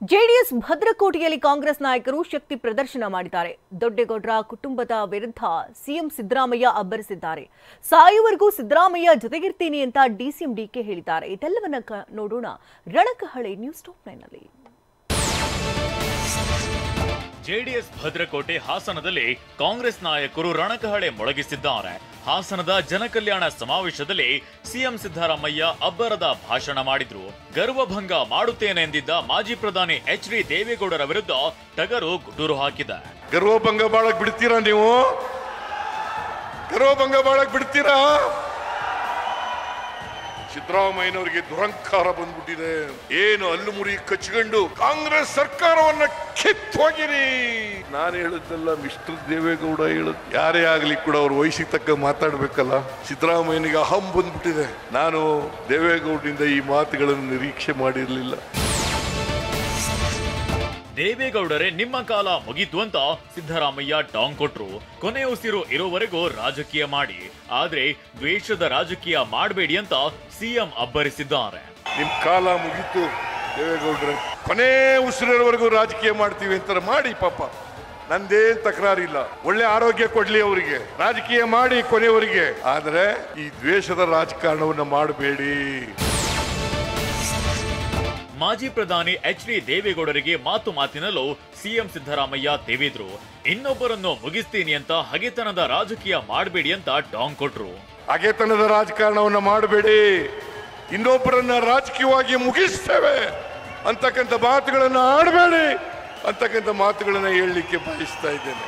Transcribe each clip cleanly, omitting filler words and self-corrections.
JDS ಭದ್ರಕೋಟೆಯಲ್ಲಿ Congress ನಾಯಕರು ಶಕ್ತಿ ಪ್ರದರ್ಶನ ಮಾಡಿದ್ದಾರೆ. ದೊಡ್ಡೇಗೌಡರ ಕುಟುಂಬದ ವಿರುದ್ಧ ಸಿಎಂ ಸಿದ್ದರಾಮಯ್ಯ ಅಬ್ಬರಿಸಿದ್ದಾರೆ. ಸಾಯುವರೆಗೂ ಸಿದ್ದರಾಮಯ್ಯ ಜೊತೆಗಿರ್ತೀನಿ ಅಂತ ಡಿಸಿಎಂ ಡಿಕೆ ಹೇಳಿದ್ದಾರೆ. ಇದೆಲ್ಲವನ್ನ ನೋಡೋಣ ರಣಕಹಳೆ ನ್ಯೂಸ್ ಟಾಪ್ 9 ನಲ್ಲಿ. ಜೆಡಿಎಸ್ ಭದ್ರಕೋಟೆ ಹಾಸನದಲ್ಲಿ ಕಾಂಗ್ರೆಸ್ ನಾಯಕರು ರಣಕಹಳೆ ಮೊಳಗಿಸಿದ್ದಾರೆ. ಹಾಸನದ ಜನಕಲ್ಯಾಣ ಸಮಾವೇಶದಲ್ಲಿ ಸಿಎಂ ಸಿದ್ದರಾಮಯ್ಯ ಅಬ್ಬರದ ಭಾಷಣ ಮಾಡಿದ್ರು. ಗರ್ವಭಂಗ ಮಾಡುತ್ತೇನೆ ಎಂದಿದ್ದ ಮಾಜಿ ಪ್ರಧಾನಿ ಎಚ್.ಡಿ. ದೇವೇಗೌಡರ ವಿರುದ್ಧ ಟಗರು ಗುಡ್ಡೂರು ಹಾಕಿದೆ. ಗರ್ವಭಂಗ ಬಾಳಕ್ ಬಿಡ್ತೀರಾ ನೀವು? ಗರ್ವಭಂಗ ಬಾಳಕ್ ಬಿಡ್ತೀರಾ? ಸಿದ್ದರಾಮಯ್ಯನವರಿಗೆ ದುರಂಕಾರ ಬಂದ್ಬಿಟ್ಟಿದೆ. ಏನು ಹಲ್ಲು ಮುರಿ ಕಚ್ಕೊಂಡು ಕಾಂಗ್ರೆಸ್ ಸರ್ಕಾರವನ್ನ ಕಿತ್ತೋಗಿರಿ. ನಾನು ಹೇಳುದಲ್ಲ, ಮಿಸ್ಟರ್ ದೇವೇಗೌಡ ಹೇಳುದು. ಯಾರೇ ಆಗ್ಲಿ ಕೂಡ ಅವ್ರ ವಯಸ್ಸಿಗೆ ತಕ್ಕ ಮಾತಾಡ್ಬೇಕಲ್ಲ. ಸಿದ್ದರಾಮಯ್ಯನಿಗೆ ಅಹಂ ಬಂದ್ಬಿಟ್ಟಿದೆ. ನಾನು ದೇವೇಗೌಡರಿಂದ ಈ ಮಾತುಗಳನ್ನು ನಿರೀಕ್ಷೆ ಮಾಡಿರಲಿಲ್ಲ. ದೇವೇಗೌಡರೇ ನಿಮ್ಮ ಕಾಲ ಮುಗಿತು ಅಂತ ಸಿದ್ದರಾಮಯ್ಯ ಟಾಂಗ್ ಕೊಟ್ರು. ಕೊನೆ ಉಸಿರು ಇರೋವರೆಗೂ ರಾಜಕೀಯ ಮಾಡಿ, ಆದ್ರೆ ದ್ವೇಷದ ರಾಜಕೀಯ ಮಾಡಬೇಡಿ ಅಂತ ಸಿಎಂ ಅಬ್ಬರಿಸಿದ್ದಾರೆ. ನಿಮ್ ಕಾಲ ಮುಗಿತು ದೇವೇಗೌಡ್ರೆ, ಕೊನೆ ಉಸಿರಿರೋವರೆಗೂ ರಾಜಕೀಯ ಮಾಡ್ತೀವಿ ಅಂತ ಮಾಡಿ. ಪಾಪ ನಂದೇನ್ ತಕರಾರಿಲ್ಲ, ಒಳ್ಳೆ ಆರೋಗ್ಯ ಕೊಡ್ಲಿ ಅವರಿಗೆ, ರಾಜಕೀಯ ಮಾಡಿ ಕೊನೆಯವರಿಗೆ. ಆದ್ರೆ ಈ ದ್ವೇಷದ ರಾಜಕಾರಣವನ್ನ ಮಾಡಬೇಡಿ. ಮಾಜಿ ಪ್ರಧಾನಿ ಎಚ್.ಡಿ. ದೇವೇಗೌಡರಿಗೆ ಮಾತಿನಲ್ಲೂ ಸಿಎಂ ಸಿದ್ದರಾಮಯ್ಯ ತೆವಿದ್ರು. ಇನ್ನೊಬ್ಬರನ್ನು ಮುಗಿಸ್ತೀನಿ ಅಂತ ಹಗೆತನದ ರಾಜಕೀಯ ಮಾಡಬೇಡಿ ಅಂತ ಟಾಂಗ್ ಕೊಟ್ರು. ಹಗೆತನದ ರಾಜಕಾರಣವನ್ನ ಮಾಡಬೇಡಿ, ಇನ್ನೊಬ್ಬರನ್ನ ರಾಜಕೀಯವಾಗಿ ಮುಗಿಸ್ತೇವೆ ಅಂತಕ್ಕಂಥ ಮಾತುಗಳನ್ನ ಆಡಬೇಡಿ ಅಂತಕ್ಕಂಥ ಮಾತುಗಳನ್ನ ಹೇಳಲಿಕ್ಕೆ ಬಯಸ್ತಾ ಇದ್ದೇನೆ.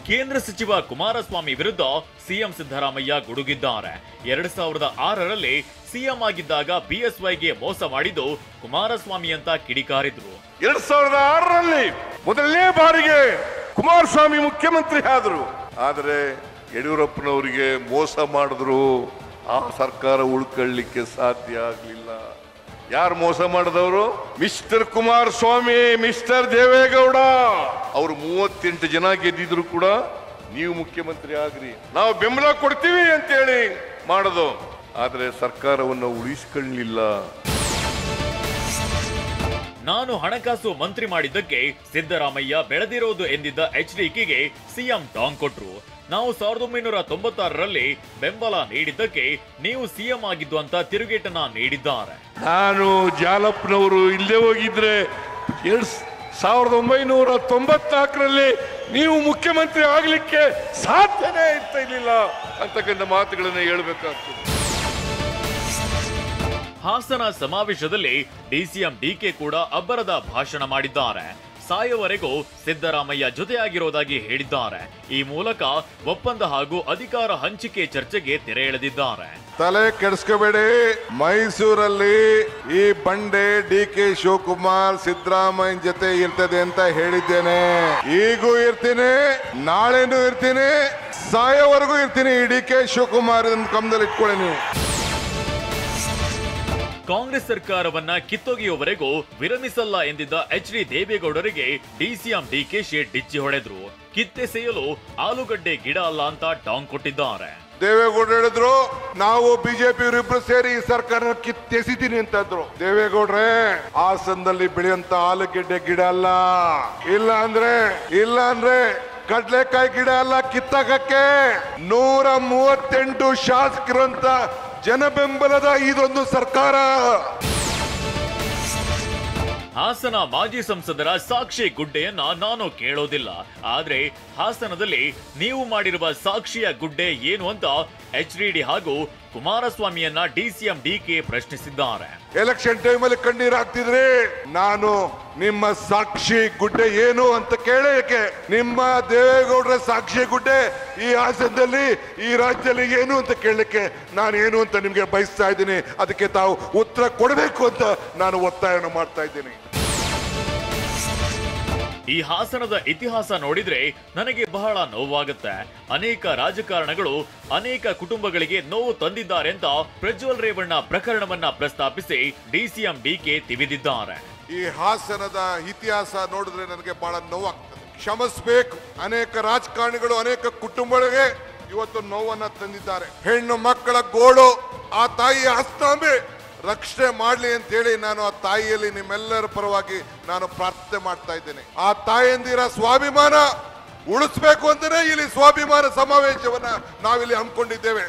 ಕೇಂದ್ರ ಸಚಿವ ಕುಮಾರಸ್ವಾಮಿ ವಿರುದ್ಧ ಸಿಎಂ ಸಿದ್ದರಾಮಯ್ಯ ಗುಡುಗಿದ್ದಾರೆ. 2006ರಲ್ಲಿ ಸಿಎಂ ಆಗಿದ್ದಾಗ ಬಿಎಸ್ವೈಗೆ ಮೋಸ ಮಾಡಿದ್ದು ಕುಮಾರಸ್ವಾಮಿ ಅಂತ ಕಿಡಿಕಾರಿದ್ರು. 2006ರಲ್ಲಿ ಮೊದಲನೇ ಬಾರಿಗೆ ಕುಮಾರಸ್ವಾಮಿ ಮುಖ್ಯಮಂತ್ರಿ ಆದರು. ಆದರೆ ಯಡಿಯೂರಪ್ಪನವರಿಗೆ ಮೋಸ ಮಾಡಿದ್ರು. ಆ ಸರ್ಕಾರ ಉಳ್ಕೊಳ್ಳಿಕ್ಕೆ ಸಾಧ್ಯ ಆಗ್ಲಿಲ್ಲ. ಯಾರು ಮೋಸ ಮಾಡಿದವರು? Mister Kumaraswamy, mister Devegowda. ಅವರು 38 ಜನ ಗೆದ್ದಿದ್ರು ಕೂಡ ನೀವು ಮುಖ್ಯಮಂತ್ರಿ ಆಗ್ರಿ, ನಾವು ಬೆಂಬಲ ಕೊಡ್ತೀವಿ ಅಂತೇಳಿ ಮಾಡೋದು. ಆದ್ರೆ ಸರ್ಕಾರವನ್ನು ಉಳಿಸ್ಕೊಳ್ಳಲಿಲ್ಲ. ನಾನು ಹಣಕಾಸು ಮಂತ್ರಿ ಮಾಡಿದ್ದಕ್ಕೆ ಸಿದ್ದರಾಮಯ್ಯ ಬೆಳೆದಿರೋದು ಎಂದಿದ್ದ ಎಚ್.ಡಿ.ಕೆ ಸಿಎಂ ಟಾಂಗ್ ಕೊಟ್ರು. ನಾವು 1996ರಲ್ಲಿ ಬೆಂಬಲ ನೀಡಿದ್ದಕ್ಕೆ ನೀವು ಸಿಎಂ ಆಗಿದ್ದು ಅಂತ ತಿರುಗೇಟನ್ನ ನೀಡಿದ್ದಾರೆ. ನಾನು ಜಾಲಪ್ಪನವರು ಇಲ್ಲೇ ಹೋಗಿದ್ರೆ 1994ರಲ್ಲಿ ನೀವು ಮುಖ್ಯಮಂತ್ರಿ ಆಗ್ಲಿಕ್ಕೆ ಸಾಧ್ಯನೇ ಇರ್ಲಿಲ್ಲ ಅಂತಕ್ಕಂಥ ಮಾತುಗಳನ್ನ ಹೇಳ್ಬೇಕಾಗ್ತದೆ. ಹಾಸನ ಸಮಾವೇಶದಲ್ಲಿ ಡಿಸಿಎಂ ಡಿಕೆ ಕೂಡ ಅಬ್ಬರದ ಭಾಷಣ ಮಾಡಿದ್ದಾರೆ. ಸಾಯುವವರೆಗೂ ಸಿದ್ದರಾಮಯ್ಯ ಜೊತೆಯಾಗಿರೋದಾಗಿ ಹೇಳಿದ್ದಾರೆ. ಈ ಮೂಲಕ ಒಪ್ಪಂದ ಹಾಗೂ ಅಧಿಕಾರ ಹಂಚಿಕೆ ಚರ್ಚೆಗೆ ತೆರೆ ಎಳೆದಿದ್ದಾರೆ. ತಲೆ ಕೆಡಿಸ್ಕೋಬೇಡಿ, ಮೈಸೂರಲ್ಲಿ ಈ ಬಂಡೆ ಡಿ.ಕೆ. ಶಿವಕುಮಾರ್ ಸಿದ್ದರಾಮಯ್ಯ ಜೊತೆ ಇರ್ತದೆ ಅಂತ ಹೇಳಿದ್ದೇನೆ. ಈಗೂ ಇರ್ತೀನಿ, ನಾಳೆನೂ ಇರ್ತೀನಿ, ಸಾಯೋವರೆಗೂ ಇರ್ತೀನಿ. ಡಿ.ಕೆ. ಶಿವಕುಮಾರ್ ಗಮನದಲ್ಲಿ ಇಟ್ಕೊಳ್ಳಿ ನೀವು. ಕಾಂಗ್ರೆಸ್ ಸರ್ಕಾರವನ್ನ ಕಿತ್ತೊಗೆಯುವವರೆಗೂ ವಿರಮಿಸಲ್ಲ ಎಂದಿದ್ದ ಎಚ್.ಡಿ. ದೇವೇಗೌಡರಿಗೆ ಡಿಸಿಎಂ ಡಿಕೆಶಿ ಡಿಚ್ಚಿ ಹೊಡೆದ್ರು. ಕಿತ್ತೆಸೆಯಲು ಆಲೂಗಡ್ಡೆ ಗಿಡ ಅಲ್ಲ ಅಂತ ಟಾಂಗ್ ಕೊಟ್ಟಿದ್ದಾರೆ. ದೇವೇಗೌಡ ಹೇಳಿದ್ರು, ನಾವು ಬಿಜೆಪಿ ಇಬ್ರು ಸೇರಿ ಈ ಸರ್ಕಾರ ಕಿತ್ತೆಸಿತೀನಿ ಅಂತಂದ್ರು. ದೇವೇಗೌಡ್ರೆ, ಹಾಸನದಲ್ಲಿ ಬೆಳೆಯುವಂತ ಆಲೂಗಡ್ಡೆ ಗಿಡ ಅಲ್ಲ, ಇಲ್ಲ ಅಂದ್ರೆ ಕಡ್ಲೆಕಾಯಿ ಗಿಡ ಅಲ್ಲ ಕಿತ್ತಾಕಕ್ಕೆ. 138 ಶಾಸಕರಂತ ಜನ ಬೆಂಬಲದ ಇದೊಂದು ಸರ್ಕಾರ. ಹಾಸನ ಮಾಜಿ ಸಂಸದರ ಸಾಕ್ಷಿ ಗುಡ್ಡೆಯನ್ನ ನಾನು ಕೇಳೋದಿಲ್ಲ, ಆದ್ರೆ ಹಾಸನದಲ್ಲಿ ನೀವು ಮಾಡಿರುವ ಸಾಕ್ಷಿಯ ಗುಡ್ಡೆ ಏನು ಅಂತ ಎಚ್.ಡಿ. ಹಾಗೂ ಕುಮಾರಸ್ವಾಮಿಯನ್ನ ಡಿಸಿಎಂ ಡಿಕೆ ಪ್ರಶ್ನಿಸಿದ್ದಾರೆ. ಎಲೆಕ್ಷನ್ ಟೈಮಲ್ಲಿ ಕಣ್ಣೀರ್ ಹಾಕ್ತಿದ್ರಿ, ನಾನು ನಿಮ್ಮ ಸಾಕ್ಷಿ ಗುಡ್ಡೆ ಏನು ಅಂತ ಕೇಳಕ್ಕೆ. ನಿಮ್ಮ ದೇವೇಗೌಡರ ಸಾಕ್ಷಿ ಗುಡ್ಡೆ ಈ ಹಾಸನದಲ್ಲಿ, ಈ ರಾಜ್ಯದಲ್ಲಿ ಏನು ಅಂತ ಕೇಳಲಿಕ್ಕೆ ನಾನು ಏನು ಅಂತ ನಿಮ್ಗೆ ಬಯಸ್ತಾ ಇದ್ದೀನಿ. ಅದಕ್ಕೆ ತಾವು ಉತ್ತರ ಕೊಡಬೇಕು ಅಂತ ನಾನು ಒತ್ತಾಯವನ್ನು ಮಾಡ್ತಾ ಇದ್ದೀನಿ. ಈ ಹಾಸನದ ಇತಿಹಾಸ ನೋಡಿದ್ರೆ ನನಗೆ ಬಹಳ ನೋವಾಗುತ್ತೆ. ಅನೇಕ ರಾಜಕಾರಣಗಳು ಅನೇಕ ಕುಟುಂಬಗಳಿಗೆ ನೋವು ತಂದಿದ್ದಾರೆ ಅಂತ ಪ್ರಜ್ವಲ್ ರೇವಣ್ಣ ಪ್ರಕರಣವನ್ನ ಪ್ರಸ್ತಾಪಿಸಿ ಡಿಸಿಎಂ ಡಿಕೆ ತಿವಿದಿದ್ದಾರೆ. ಈ ಹಾಸನದ ಇತಿಹಾಸ ನೋಡಿದ್ರೆ ನನಗೆ ಬಹಳ ನೋವಾಗ್ತದೆ. ಕ್ಷಮಿಸಬೇಕು. ಅನೇಕ ರಾಜಕಾರಣಿಗಳು ಅನೇಕ ಕುಟುಂಬಗಳಿಗೆ ಇವತ್ತು ನೋವನ್ನ ತಂದಿದ್ದಾರೆ. ಹೆಣ್ಣು ಮಕ್ಕಳ ಗೋಳು, ಆ ತಾಯಿಯ ಆಸ್ತಾಂಬೆ ರಕ್ಷಣೆ ಮಾಡ್ಲಿ ಅಂತ ಹೇಳಿ ನಾನು ಆ ತಾಯಿಯಲ್ಲಿ ನಿಮ್ಮೆಲ್ಲರ ಪರವಾಗಿ ನಾನು ಪ್ರಾರ್ಥನೆ ಮಾಡ್ತಾ ಇದ್ದೇನೆ. ಆ ತಾಯಂದಿರ ಸ್ವಾಭಿಮಾನ ಉಳಿಸ್ಬೇಕು ಅಂತಾನೆ ಇಲ್ಲಿ ಸ್ವಾಭಿಮಾನ ಸಮಾವೇಶವನ್ನ ನಾವಿಲ್ಲಿ ಹಮ್ಮಿಕೊಂಡಿದ್ದೇವೆ.